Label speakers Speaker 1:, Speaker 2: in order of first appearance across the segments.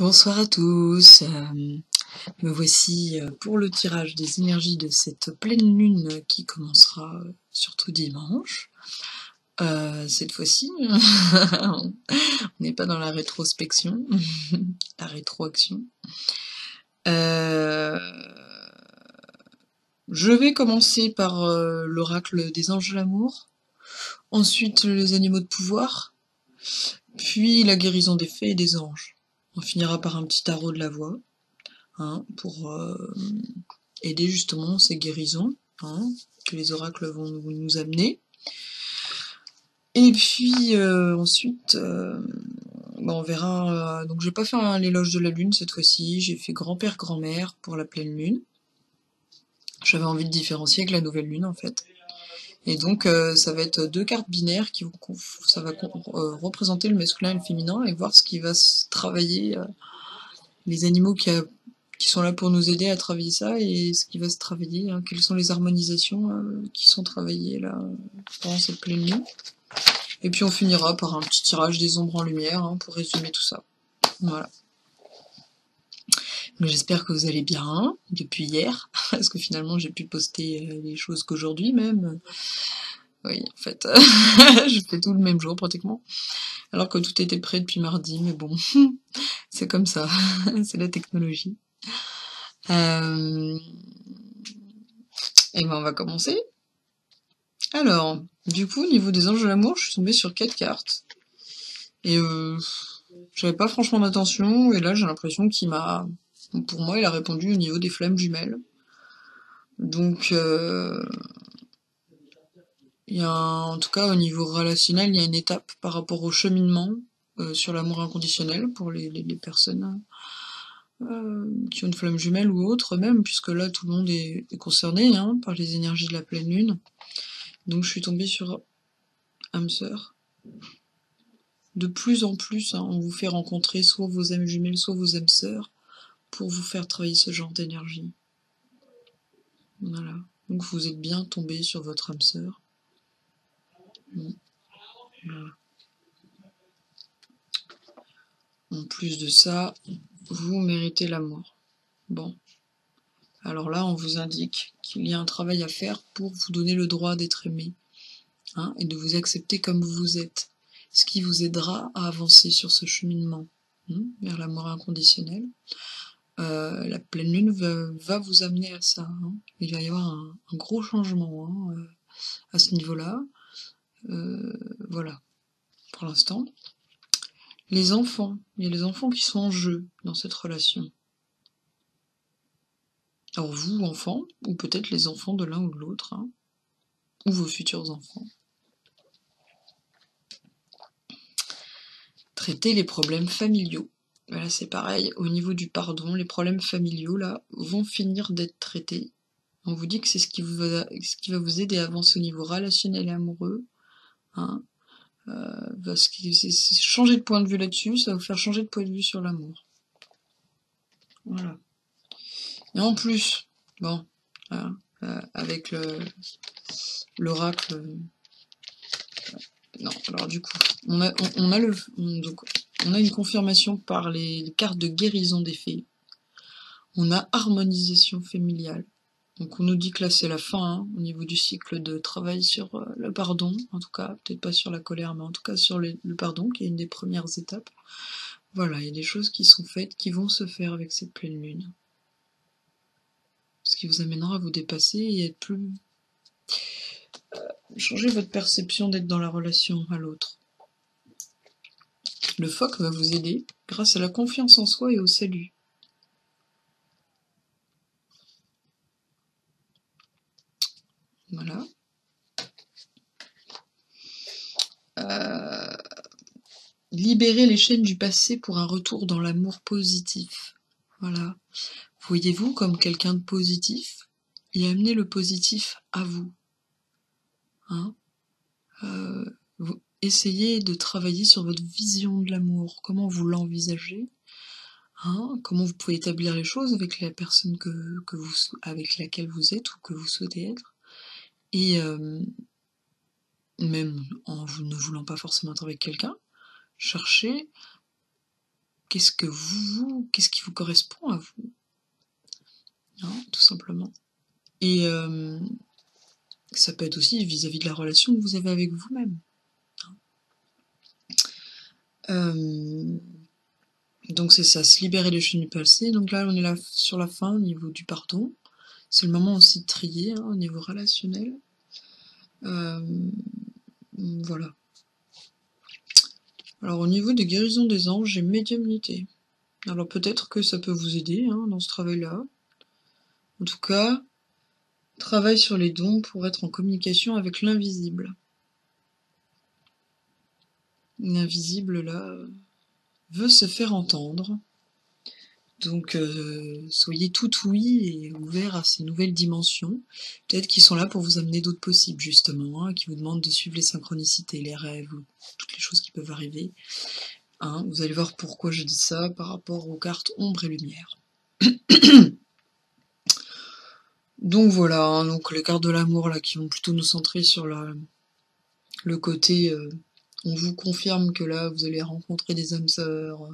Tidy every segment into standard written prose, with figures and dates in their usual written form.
Speaker 1: Bonsoir à tous, me voici pour le tirage des énergies de cette pleine lune qui commencera surtout dimanche. Cette fois-ci, on n'est pas dans la rétrospection, la rétroaction. Je vais commencer par l'oracle des anges de l'amour, ensuite les animaux de pouvoir, puis la guérison des fées et des anges. On finira par un petit tarot de la voix. Pour aider justement ces guérisons que les oracles vont nous amener. Et puis ensuite, on verra. Donc j'ai pas fait l'éloge de la lune cette fois-ci, j'ai fait grand-père, grand-mère pour la pleine lune. J'avais envie de différencier avec la nouvelle lune en fait. Et donc ça va être deux cartes binaires qui vont représenter le masculin et le féminin et voir ce qui va se travailler, les animaux qui sont là pour nous aider à travailler ça et ce qui va se travailler, quelles sont les harmonisations qui sont travaillées là pendant cette pleine lune. Et puis on finira par un petit tirage des ombres en lumière pour résumer tout ça. Voilà. J'espère que vous allez bien depuis hier, parce que finalement j'ai pu poster les choses qu'aujourd'hui même. Oui, en fait, je fais tout le même jour pratiquement, alors que tout était prêt depuis mardi, mais bon, c'est comme ça, c'est la technologie. Et ben on va commencer. Alors, du coup, au niveau des anges de l'amour, je suis tombée sur 4 cartes. Et j'avais pas franchement d'attention, et là j'ai l'impression qu'il m'a... Pour moi, il a répondu au niveau des flammes jumelles. Donc, il y a en tout cas au niveau relationnel, il y a une étape par rapport au cheminement sur l'amour inconditionnel pour les personnes qui ont une flamme jumelle ou autre même, puisque là tout le monde est concerné par les énergies de la pleine lune. Donc je suis tombée sur âme sœur. De plus en plus, on vous fait rencontrer soit vos âmes jumelles, soit vos âmes sœurs, pour vous faire travailler ce genre d'énergie. Voilà. Donc vous êtes bien tombé sur votre âme sœur. Voilà. En plus de ça, vous méritez l'amour. Bon. Alors là, on vous indique qu'il y a un travail à faire pour vous donner le droit d'être aimé, et de vous accepter comme vous êtes. Ce qui vous aidera à avancer sur ce cheminement vers l'amour inconditionnel. La pleine lune va vous amener à ça. Il va y avoir un gros changement à ce niveau-là. Voilà, pour l'instant. Les enfants, il y a les enfants qui sont en jeu dans cette relation. Alors vous, enfants, ou peut-être les enfants de l'un ou de l'autre, ou vos futurs enfants. Traiter les problèmes familiaux. Voilà, c'est pareil, au niveau du pardon, les problèmes familiaux, là, vont finir d'être traités. On vous dit que c'est ce qui va vous aider à avancer au niveau relationnel et amoureux. Parce que changer de point de vue là-dessus, ça va vous faire changer de point de vue sur l'amour. Voilà. Et en plus, bon, avec l'oracle... non, alors du coup, on a une confirmation par les cartes de guérison des fées. On a harmonisation familiale. Donc on nous dit que là c'est la fin au niveau du cycle de travail sur le pardon, en tout cas, peut-être pas sur la colère, mais en tout cas sur le pardon, qui est une des premières étapes. Voilà, il y a des choses qui sont faites, qui vont se faire avec cette pleine lune. Ce qui vous amènera à vous dépasser et être plus... changer votre perception d'être dans la relation à l'autre. Le phoque va vous aider grâce à la confiance en soi et au salut. Voilà. Libérer les chaînes du passé pour un retour dans l'amour positif. Voilà. Voyez-vous comme quelqu'un de positif et amenez le positif à vous. Vous essayez de travailler sur votre vision de l'amour, comment vous l'envisagez, comment vous pouvez établir les choses avec la personne avec laquelle vous êtes ou que vous souhaitez être, et même en ne voulant pas forcément être avec quelqu'un, cherchez qu'est-ce qui vous correspond à vous, hein, tout simplement. Et ça peut être aussi vis-à-vis de la relation que vous avez avec vous-même. Donc c'est ça, se libérer des chaînes du passé. Donc là, on est là sur la fin au niveau du pardon. C'est le moment aussi de trier, hein, au niveau relationnel. Voilà. Alors au niveau des guérisons des anges, j'ai médiumnité. Alors peut-être que ça peut vous aider, hein, dans ce travail-là. En tout cas, travail sur les dons pour être en communication avec l'invisible. L'invisible, là, veut se faire entendre. Donc soyez tout oui et ouverts à ces nouvelles dimensions. Peut-être qu'ils sont là pour vous amener d'autres possibles, justement, hein, qui vous demandent de suivre les synchronicités, les rêves, ou toutes les choses qui peuvent arriver. Hein, vous allez voir pourquoi je dis ça par rapport aux cartes ombre et lumière. Donc voilà, hein, donc les cartes de l'amour là qui vont plutôt nous centrer sur le côté on vous confirme que là vous allez rencontrer des âmes sœurs,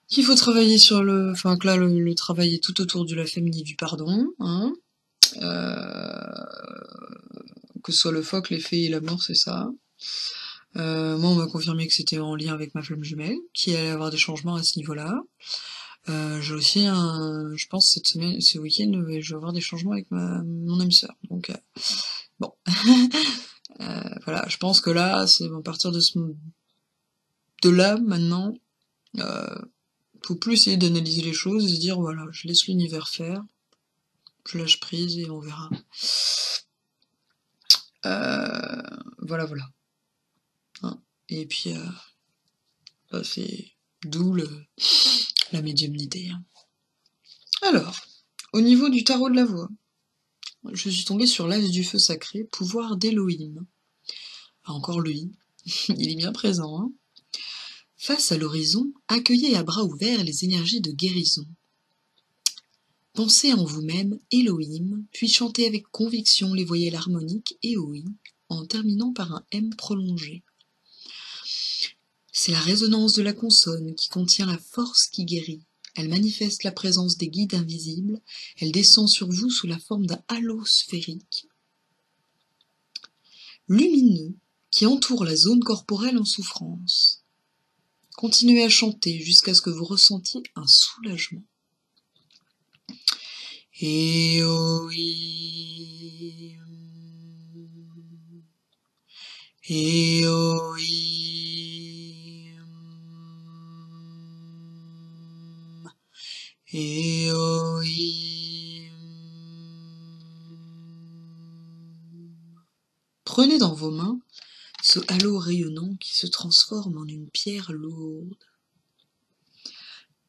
Speaker 1: qu'il faut travailler sur enfin que là le travail est tout autour de la famille du pardon, hein, que ce soit le phoque, les fées et la mort, c'est ça. Moi on m'a confirmé que c'était en lien avec ma flamme jumelle, qu'il allait y avoir des changements à ce niveau-là. J'ai aussi je pense cette semaine, ce week-end, je vais avoir des changements avec mon âme sœur. Donc bon, voilà, je pense que là, c'est à partir de là maintenant, faut plus essayer d'analyser les choses et se dire voilà, je laisse l'univers faire, je lâche prise et on verra. Voilà, voilà. Hein. Et puis c'est d'où la médiumnité. Hein. Alors, au niveau du tarot de la voix, je suis tombée sur l'as du feu sacré, pouvoir d'Elohim. Ah, encore lui, il est bien présent. Hein. Face à l'horizon, accueillez à bras ouverts les énergies de guérison. Pensez en vous-même Elohim, puis chantez avec conviction les voyelles harmoniques EOI, en terminant par un M prolongé. C'est la résonance de la consonne qui contient la force qui guérit. Elle manifeste la présence des guides invisibles, elle descend sur vous sous la forme d'un halo sphérique, lumineux, qui entoure la zone corporelle en souffrance. Continuez à chanter jusqu'à ce que vous ressentiez un soulagement. Elohim, Elohim, Elohim. Prenez dans vos mains ce halo rayonnant qui se transforme en une pierre lourde,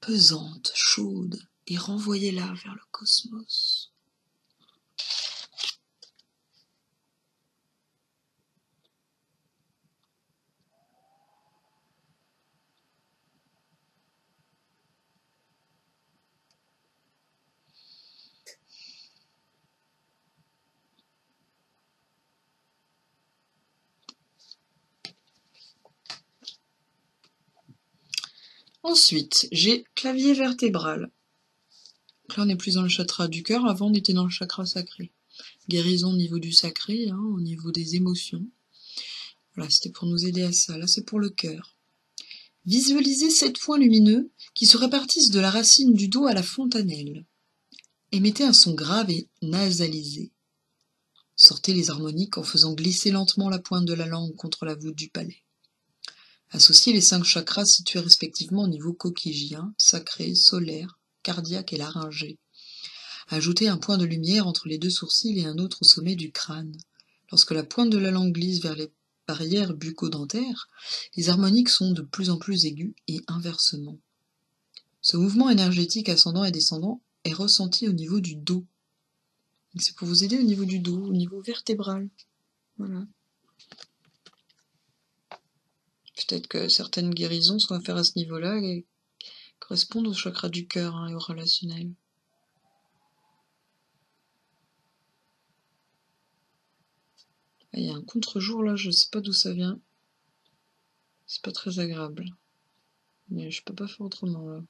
Speaker 1: pesante, chaude, et renvoyez-la vers le cosmos. Ensuite, j'ai clavier vertébral. Donc là, on est plus dans le chakra du cœur. Avant, on était dans le chakra sacré. Guérison au niveau du sacré, hein, au niveau des émotions. Voilà, c'était pour nous aider à ça. Là, c'est pour le cœur. Visualisez 7 points lumineux qui se répartissent de la racine du dos à la fontanelle. Émettez un son grave et nasalisé. Sortez les harmoniques en faisant glisser lentement la pointe de la langue contre la voûte du palais. Associez les 5 chakras situés respectivement au niveau coquillien, sacré, solaire, cardiaque et laryngé. Ajoutez un point de lumière entre les 2 sourcils et un autre au sommet du crâne. Lorsque la pointe de la langue glisse vers les barrières bucco-dentaires, les harmoniques sont de plus en plus aigus et inversement. Ce mouvement énergétique ascendant et descendant est ressenti au niveau du dos. C'est pour vous aider au niveau du dos, au niveau vertébral. Voilà. Peut-être que certaines guérisons sont à faire à ce niveau-là et correspondent au chakra du cœur, hein, et au relationnel. Il y a un contre-jour là, je sais pas d'où ça vient. C'est pas très agréable. Mais je peux pas faire autrement là.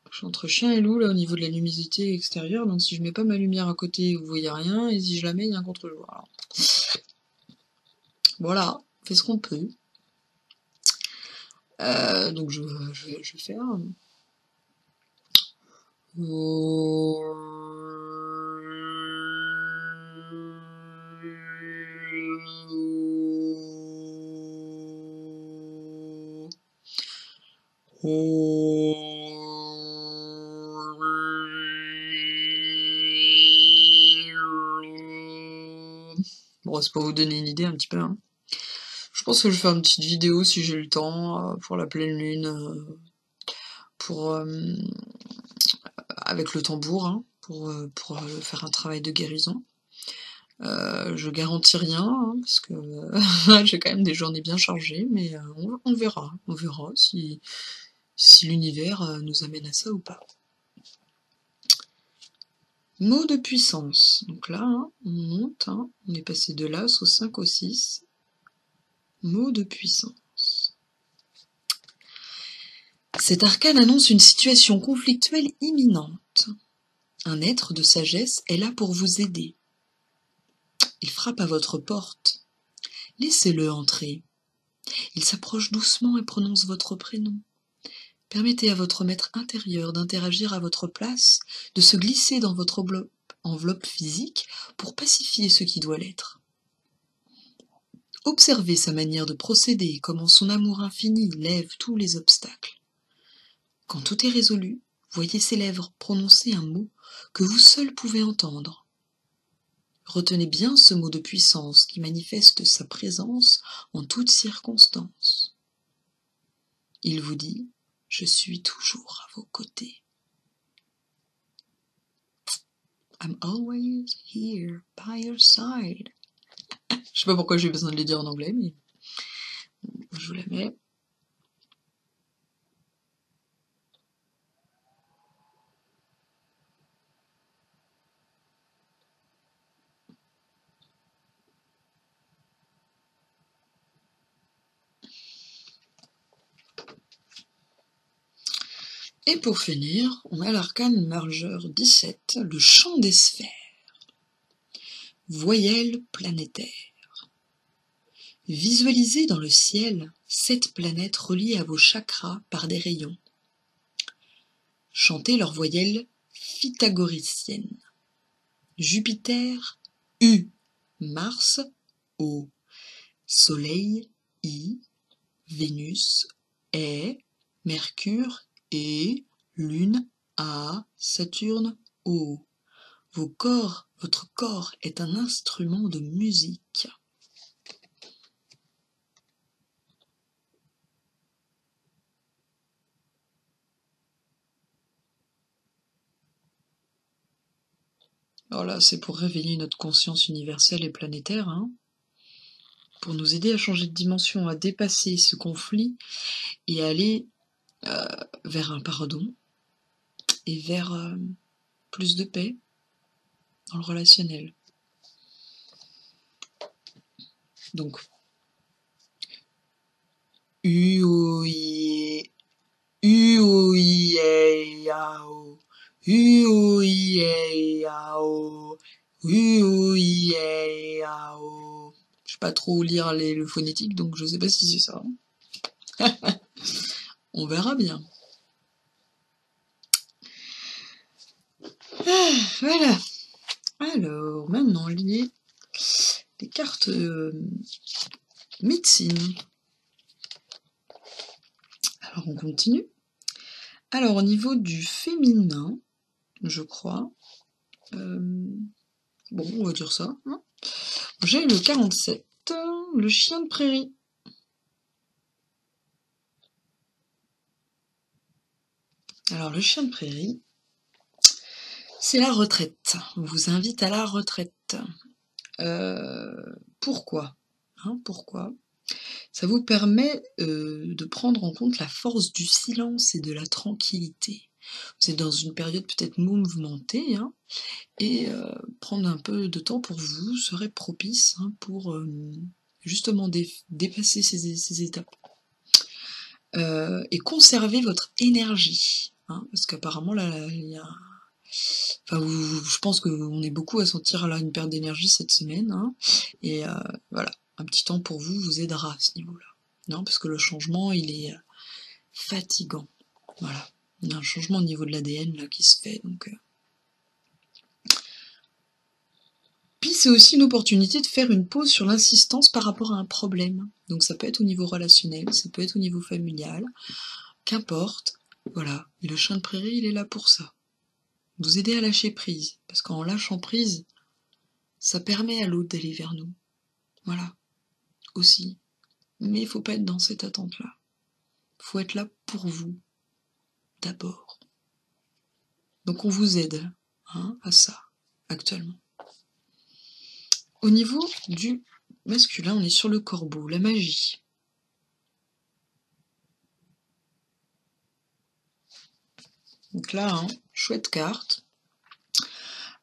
Speaker 1: Je suis entre chien et loup là au niveau de la luminosité extérieure, donc si je mets pas ma lumière à côté, vous voyez rien, et si je la mets, il y a un contre-jour. Alors, voilà, on fait ce qu'on peut. Donc je vais faire. Bon, c'est pour vous donner une idée un petit peu. Hein. Je pense que je vais faire une petite vidéo si j'ai le temps pour la pleine lune, pour avec le tambour, hein, pour faire un travail de guérison. Je garantis rien, hein, parce que j'ai quand même des journées bien chargées, mais on verra si l'univers nous amène à ça ou pas. Mot de puissance. Donc là, hein, on monte, hein, on est passé de l'As au 5 au 6. Mot de puissance. Cet arcane annonce une situation conflictuelle imminente. Un être de sagesse est là pour vous aider. Il frappe à votre porte. Laissez-le entrer. Il s'approche doucement et prononce votre prénom. Permettez à votre maître intérieur d'interagir à votre place, de se glisser dans votre enveloppe physique pour pacifier ce qui doit l'être. Observez sa manière de procéder, comment son amour infini lève tous les obstacles. Quand tout est résolu, voyez ses lèvres prononcer un mot que vous seul pouvez entendre. Retenez bien ce mot de puissance qui manifeste sa présence en toutes circonstances. Il vous dit « Je suis toujours à vos côtés ». I'm always here by your side. Je sais pas pourquoi j'ai besoin de les dire en anglais, mais je vous la mets. Et pour finir, on a l'arcane majeur 17, le chant des sphères. Voyelles planétaires. Visualisez dans le ciel 7 planètes reliées à vos chakras par des rayons. Chantez leurs voyelles pythagoriciennes. Jupiter, U. Mars, O. Soleil, I. Vénus, E. Mercure, E. Lune, A. Saturne, O. Votre corps est un instrument de musique. Alors là, c'est pour réveiller notre conscience universelle et planétaire, hein, pour nous aider à changer de dimension, à dépasser ce conflit et aller vers un pardon et vers plus de paix dans le relationnel. Donc, U-O-I-E, U-O-I-E-A-O, U-O-I-E-A-O, U-O-I-E-A-O. Je sais pas trop lire le phonétique, donc je sais pas si c'est ça. On verra bien. Voilà. Alors, maintenant, lier les cartes médecine. Alors, on continue. Alors, au niveau du féminin, je crois, bon, on va dire ça, hein. J'ai le 47, le chien de prairie. Alors, le chien de prairie, c'est la retraite. On vous invite à la retraite. Pourquoi, hein, pourquoi? Ça vous permet de prendre en compte la force du silence et de la tranquillité. Vous êtes dans une période peut-être mouvementée, hein, et prendre un peu de temps pour vous serait propice, hein, pour justement dépasser ces étapes. Et conserver votre énergie. Hein, parce qu'apparemment, là, il y a... Enfin, je pense qu'on est beaucoup à sentir là une perte d'énergie cette semaine. Hein, et voilà, un petit temps pour vous vous aidera à ce niveau-là. Non, parce que le changement, il est fatigant. Voilà. Il y a un changement au niveau de l'ADN là qui se fait. Donc, Puis c'est aussi une opportunité de faire une pause sur l'insistance par rapport à un problème. Donc ça peut être au niveau relationnel, ça peut être au niveau familial, qu'importe. Voilà. Et le chien de prairie, il est là pour ça. Vous aider à lâcher prise. Parce qu'en lâchant prise, ça permet à l'autre d'aller vers nous. Voilà. Aussi. Mais il faut pas être dans cette attente-là. Il faut être là pour vous. D'abord. Donc on vous aide à ça, actuellement. Au niveau du masculin, on est sur le corbeau, la magie. Donc là, chouette carte.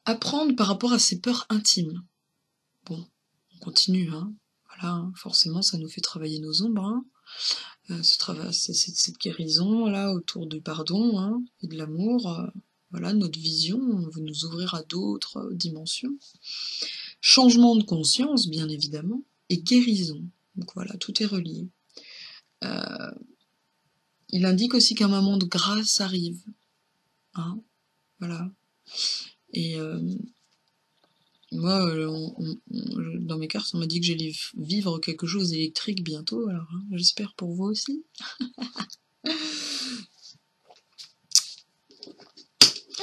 Speaker 1: Apprendre par rapport à ses peurs intimes. Bon, on continue, Voilà, forcément, ça nous fait travailler nos ombres, cette guérison, là, autour du pardon, et de l'amour. Voilà, notre vision, on veut nous ouvrir à d'autres dimensions. Changement de conscience, bien évidemment, et guérison. Donc voilà, tout est relié. Il indique aussi qu'un moment de grâce arrive. Voilà. Et moi, dans mes cartes, on m'a dit que j'allais vivre quelque chose d'électrique bientôt, alors j'espère pour vous aussi.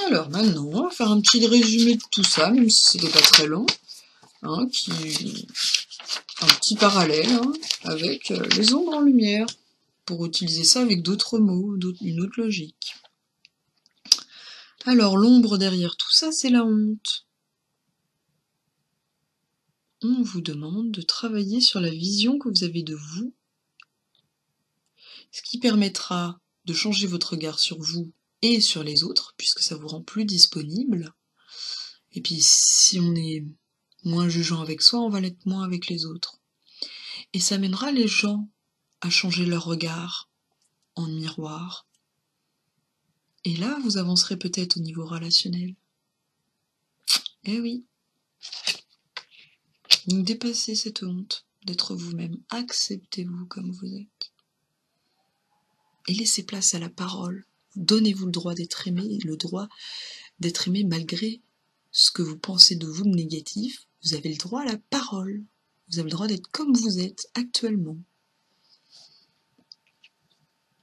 Speaker 1: Alors maintenant, on va faire un petit résumé de tout ça, même si c'était pas très long. Un petit parallèle avec les ombres en lumière, pour utiliser ça avec d'autres mots, une autre logique. Alors l'ombre derrière tout ça, c'est la honte. On vous demande de travailler sur la vision que vous avez de vous, ce qui permettra de changer votre regard sur vous et sur les autres, puisque ça vous rend plus disponible. Et puis si on est moins jugeant avec soi, on va l'être moins avec les autres. Et ça mènera les gens à changer leur regard en miroir. Et là, vous avancerez peut-être au niveau relationnel. Eh oui. Donc dépassez cette honte d'être vous-même. Acceptez-vous comme vous êtes. Et laissez place à la parole. Donnez-vous le droit d'être aimé, le droit d'être aimé malgré ce que vous pensez de vous de négatif. Vous avez le droit à la parole. Vous avez le droit d'être comme vous êtes actuellement.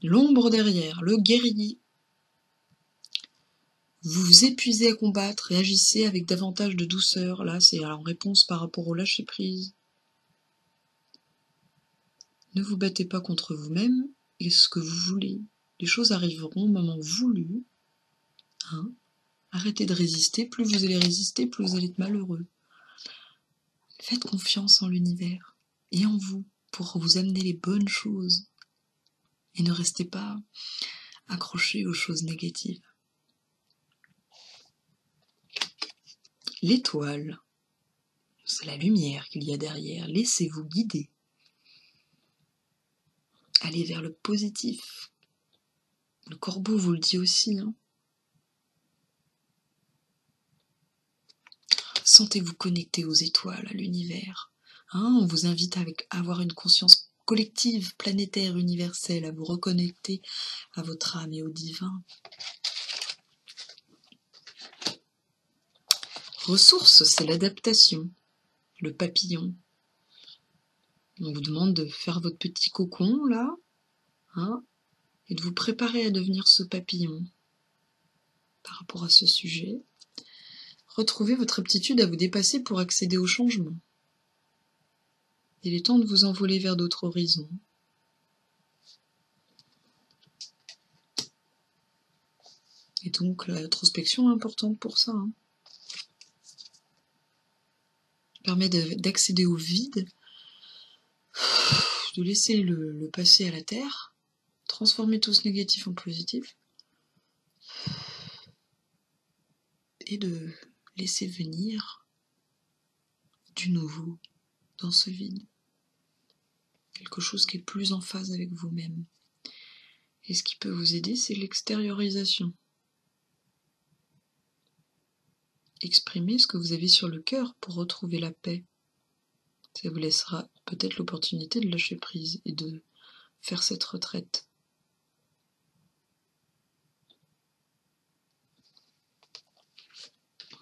Speaker 1: L'ombre derrière, le guerrier. Vous vous épuisez à combattre et agissez avec davantage de douceur. Là, c'est en réponse par rapport au lâcher-prise. Ne vous battez pas contre vous-même et ce que vous voulez. Les choses arriveront au moment voulu. Arrêtez de résister. Plus vous allez résister, plus vous allez être malheureux. Faites confiance en l'univers et en vous pour vous amener les bonnes choses. Et ne restez pas accroché aux choses négatives. L'étoile, c'est la lumière qu'il y a derrière. Laissez-vous guider. Allez vers le positif. Le corbeau vous le dit aussi. Sentez-vous connecté aux étoiles, à l'univers. On vous invite à avoir une conscience collective, planétaire, universelle, à vous reconnecter à votre âme et au divin. Ressources, c'est l'adaptation, le papillon. On vous demande de faire votre petit cocon, là, et de vous préparer à devenir ce papillon. Par rapport à ce sujet, retrouvez votre aptitude à vous dépasser pour accéder au changement. Il est temps de vous envoler vers d'autres horizons. Et donc, l'introspection est importante pour ça. Permet d'accéder au vide, de laisser le passé à la terre, transformer tout ce négatif en positif, et de laisser venir du nouveau dans ce vide. quelque chose qui est plus en phase avec vous-même. Et ce qui peut vous aider, c'est l'extériorisation. Exprimez ce que vous avez sur le cœur pour retrouver la paix. Ça vous laissera peut-être l'opportunité de lâcher prise et de faire cette retraite.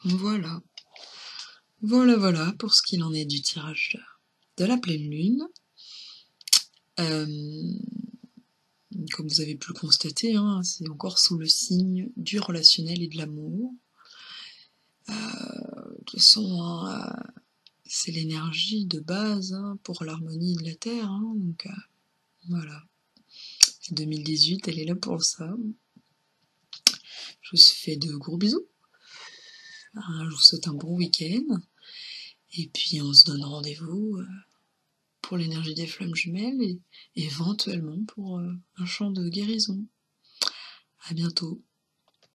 Speaker 1: Voilà. Voilà pour ce qu'il en est du tirage de la pleine lune. Comme vous avez pu le constater, hein, c'est encore sous le signe du relationnel et de l'amour. De toute façon, hein, c'est l'énergie de base hein, pour l'harmonie de la Terre. Hein, donc voilà. 2018, elle est là pour ça. Je vous fais de gros bisous. Je vous souhaite un bon week-end. Et puis on se donne rendez-vous pour l'énergie des flammes jumelles et éventuellement pour un chant de guérison. À bientôt.